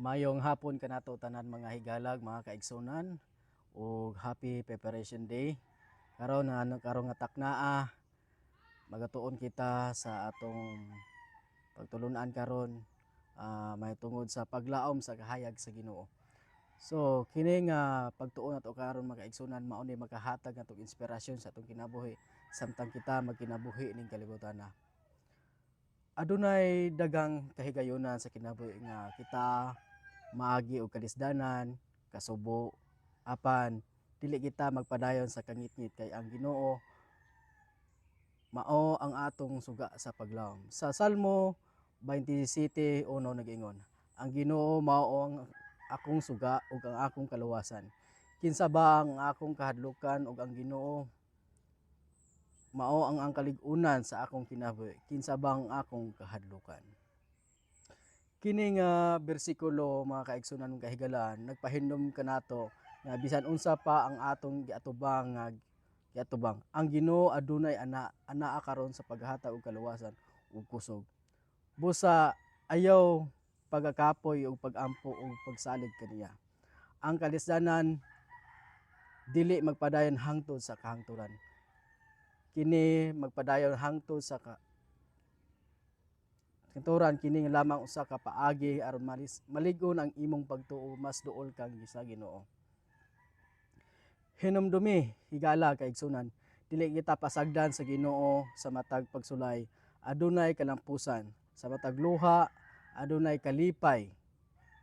Mayong hapon kanato tanan mga higalag, mga kaigsunan ug happy preparation day. Karon na karong nga taknaa magatuon kita sa atong pagtulunan karon may tungod sa paglaom sa kahayag sa Ginoo. So kini nga pagtuon nato karon mga kaigsunan mao ni makahatag natong inspirasyon sa atong kinabuhi samtang kita magkinabuhi ning kalibutan na. Adunay daghang kahigayonan sa kinabuhi nga kita maagi og kalisdanan, kasubo, apan dili kita magpadayon sa kangitngit kay ang Ginoo mao ang atong suga sa paglaom. Sa Salmo 27:1 nag-ingon, ang Ginoo mao ang akong suga ug ang akong kaluwasan. Kinsa ba ang akong kahadlukan ug ang Ginoo mao ang kalig-unan sa akong kinabuhi. Kinsa ba ang akong kahadlukan? Kini nga bersikulo mga kaigsunan ng kahigalaan nagpahindom kanato nga bisan unsa pa ang atong giatubang ang Ginoo adunay anaa karon sa paghatag og kaluwasan ug kusog. Busa ayaw pagakapoy ug pagampo ug pagsalig kaniya. Ang kalisdanan dili magpadayon hangtod sa kahangturan. Kini magpadayon hangtod sa kanturan kini lamang usa ka paagi aron malig-on ang imong pagtuo mas duol kang sa Ginoo. Hinumdumi higala kaigsunan dili kita pasagdan sa Ginoo sa matag pagsulay adunay kalampusan sa matag luha adunay kalipay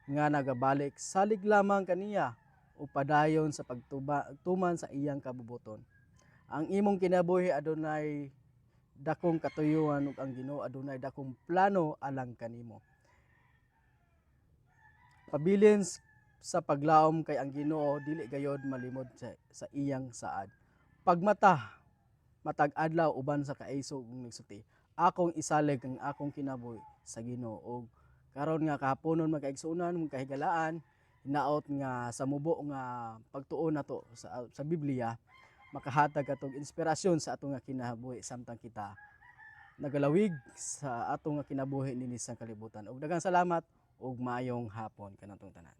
nga nagabalik salig lamang kaniya o padayon sa pagtuman sa iyang kabubuton. Ang imong kinabuhi adunay dakong katuyuan ug ang Ginoo adunay dakong plano alang kanimo. Pabilin sa paglaom kay ang Ginoo dili gayod malimod sa iyang saad. Pagmata matag adlaw uban sa kaisog ug nagsuti. Akong isalig ang akong kinabuhi sa Ginoo ug karon nga kahaponon magkaigsunan mong kahigalaan hinaot nga sa mubo nga pagtuon nato sa Biblia makahatag katong inspirasyon sa atong nga kinabuhi samtang kita nagalawig sa atong nga kinabuhi dinhi sa kalibutan. Ug daghang salamat ug maayong hapon kanatong tanan.